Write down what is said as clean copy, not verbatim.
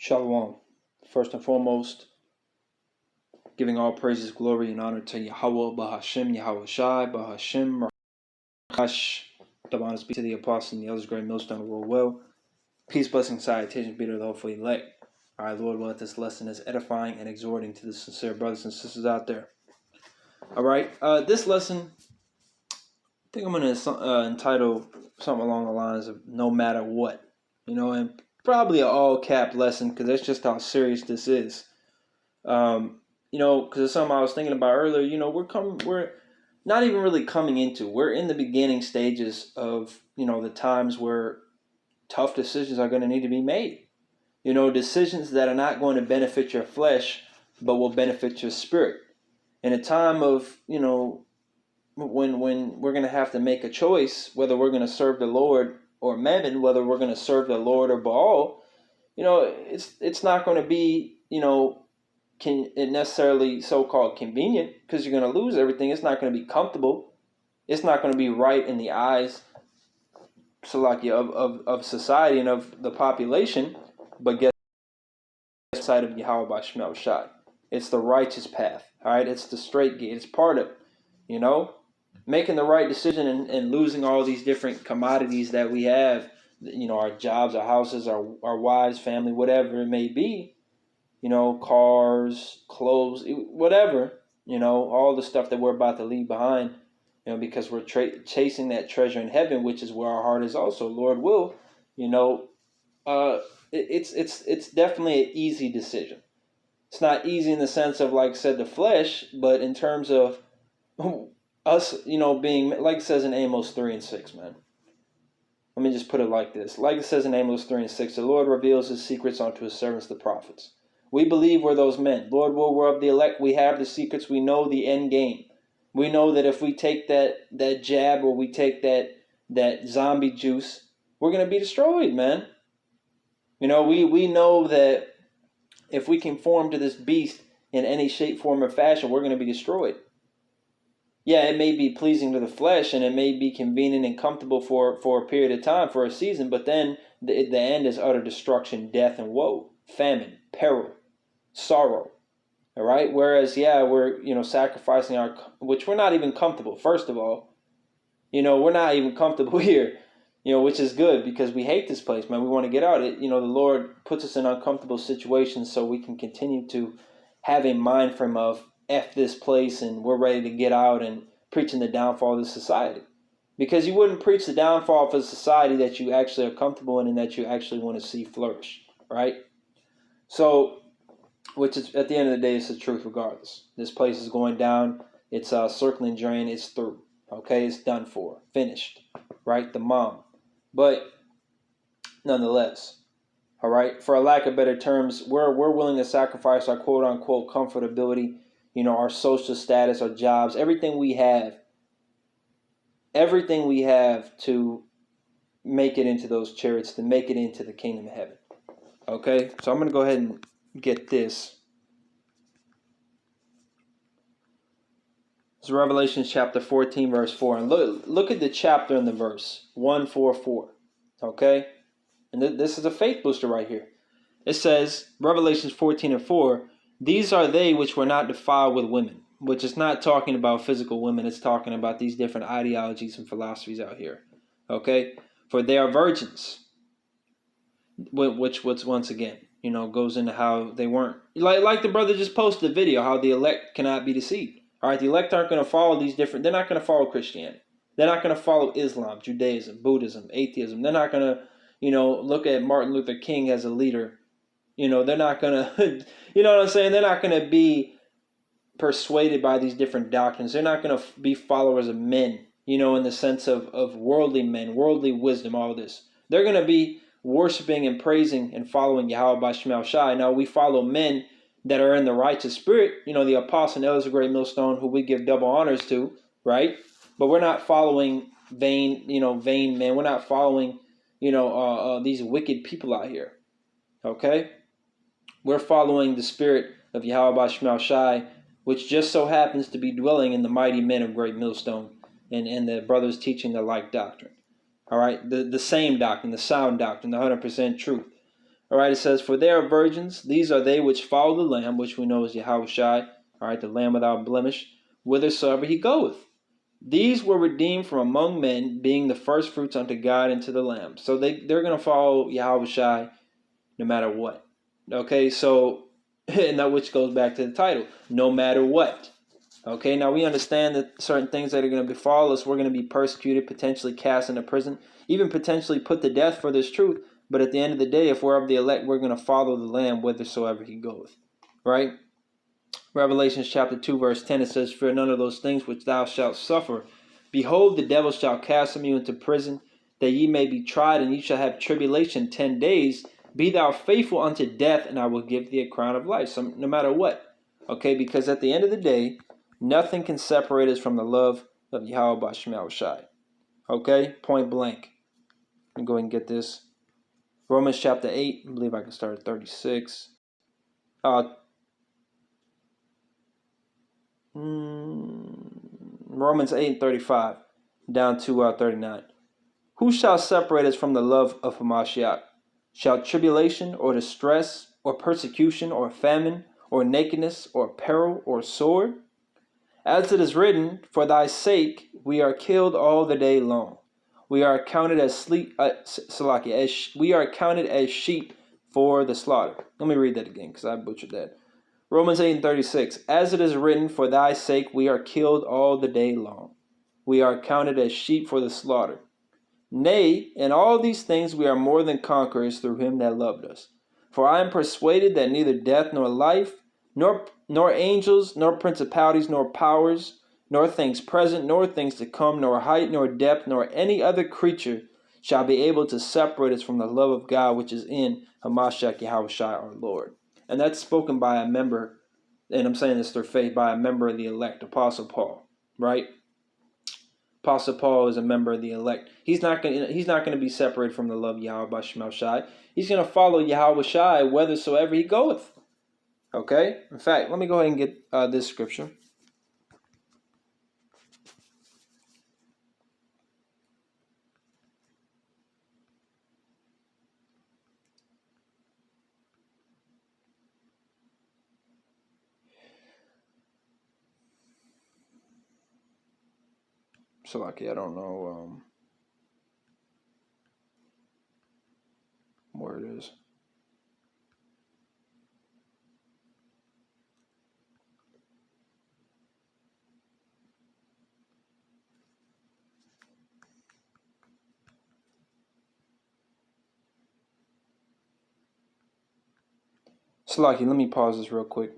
Shalom. First and foremost, giving all praises, glory, and honor to Yahweh, Bahashem, Yahweh Shai, Bahashem, Rahash, the honor speak to the apostle and the elders, great millstone, world well. Peace, blessing, salutation be to the hopefully elect. All right, Lord, let this lesson is edifying and exhorting to the sincere brothers and sisters out there. All right, this lesson, I think I'm going to entitle something along the lines of "No Matter What," and probably an all-cap lesson because that's just how serious this is. Because it's something I was thinking about earlier. We're not even really coming into. We're in the beginning stages of the times where tough decisions are going to need to be made. Decisions that are not going to benefit your flesh, but will benefit your spirit. In a time of when we're going to have to make a choice whether we're going to serve the Lord or Mammon, whether we're going to serve the Lord or Baal. It's not going to be necessarily so-called convenient because you're going to lose everything. It's not going to be comfortable. It's not going to be right in the eyes of society and of the population. But guess the side of Yahweh by Shemel Shai. It's the righteous path. All right, it's the straight gate. It's part of making the right decision and losing all these different commodities that we have. Our jobs, our houses, our wives, family, whatever it may be. Cars, clothes, whatever, all the stuff that we're about to leave behind, because we're chasing that treasure in heaven, which is where our heart is also, Lord will, it's definitely an easy decision. It's not easy in the sense of, like I said, the flesh, but in terms of us, being, like it says in Amos 3 and 6, man. Let me just put it like this. Like it says in Amos 3 and 6, the Lord reveals his secrets unto his servants, the prophets. We believe we're those men. Lord, we're of the elect. We have the secrets. We know the end game. We know that if we take that jab or we take that zombie juice, we're going to be destroyed, man. We know that if we conform to this beast in any shape, form, or fashion, we're going to be destroyed. Yeah, it may be pleasing to the flesh and it may be convenient and comfortable for a period of time, for a season, but then the end is utter destruction, death, and woe, famine, peril, sorrow. All right. Whereas, we're sacrificing which we're not even comfortable. First of all, we're not even comfortable here, which is good because we hate this place, man. We want to get out. The Lord puts us in uncomfortable situations so we can continue to have a mind frame of F this place and we're ready to get out and preaching the downfall of the society. Because you wouldn't preach the downfall of a society that you actually are comfortable in and that you actually want to see flourish, right? So, which is, at the end of the day, it's the truth regardless. This place is going down. It's circling drain. It's through. Okay, it's done for. Finished. Right? The mom. But nonetheless, all right, for a lack of better terms, we're willing to sacrifice our quote-unquote comfortability, our social status, our jobs, everything we have to make it into those chariots, to make it into the kingdom of heaven. Okay, so I'm going to go ahead and get this. It's Revelation chapter 14, verse 4. And look at the chapter and the verse. 144. Okay? And this is a faith booster right here. It says, Revelation 14 and 4, these are they which were not defiled with women. Which is not talking about physical women. It's talking about these different ideologies and philosophies out here. Okay? For they are virgins. Which once again, goes into how they weren't. Like the brother just posted a video, how the elect cannot be deceived. All right, the elect aren't going to follow these different. They're not going to follow Christianity. They're not going to follow Islam, Judaism, Buddhism, atheism. They're not going to, look at Martin Luther King as a leader. They're not going to, you know what I'm saying? They're not going to be persuaded by these different doctrines. They're not going to be followers of men, in the sense of worldly men, worldly wisdom, all this. They're going to be worshiping and praising and following Yahweh by Shemel Shai. Now, we follow men that are in the righteous spirit, the apostle and elders of Great Millstone, who we give double honors to, right? But we're not following vain men. We're not following, these wicked people out here, okay? We're following the spirit of Yahweh by Shemel Shai, which just so happens to be dwelling in the mighty men of Great Millstone and the brothers teaching the like doctrine. All right, the same doctrine, the sound doctrine, the 100% truth. All right, it says, for they are virgins. These are they which follow the Lamb, which we know is Yahushai. All right, the Lamb without blemish, whithersoever he goeth. These were redeemed from among men, being the first fruits unto God and to the Lamb. So they're going to follow Yahushai no matter what. Okay, so, and that which goes back to the title, no matter what. Okay, now we understand that certain things that are going to befall us, we're going to be persecuted, potentially cast into prison, even potentially put to death for this truth. But at the end of the day, if we're of the elect, we're going to follow the Lamb whithersoever he goeth. Right? Revelation chapter 2, verse 10, it says, fear none of those things which thou shalt suffer. Behold, the devil shall cast some of you into prison, that ye may be tried, and ye shall have tribulation 10 days. Be thou faithful unto death, and I will give thee a crown of life. So no matter what. Okay, because at the end of the day, nothing can separate us from the love of Yahweh Bashim Shai. Okay, point blank. Let me go ahead and get this. Romans chapter 8, I believe I can start at 36. Romans 8 and 35 down to 39. Who shall separate us from the love of Hamashiach? Shall tribulation or distress or persecution or famine or nakedness or peril or sword? As it is written, for thy sake we are killed all the day long. We are counted as we are counted as sheep for the slaughter. Let me read that again because I butchered that. Romans 8 and 36. As it is written, for thy sake we are killed all the day long. We are counted as sheep for the slaughter. Nay, in all these things we are more than conquerors through him that loved us. For I am persuaded that neither death nor life, nor angels, nor principalities, nor powers, nor things present, nor things to come, nor height, nor depth, nor any other creature shall be able to separate us from the love of God which is in Hamashiach Yahushua our Lord. And that's spoken by a member, and I'm saying this through faith, by a member of the elect, Apostle Paul, right? Apostle Paul is a member of the elect. He's not going to be separated from the love of Yahweh by Shemel Shai. He's going to follow Yahweh Shai whithersoever he goeth. Okay? In fact, let me go ahead and get this scripture. Salaki, I don't know where it is. Salaki, let me pause this real quick.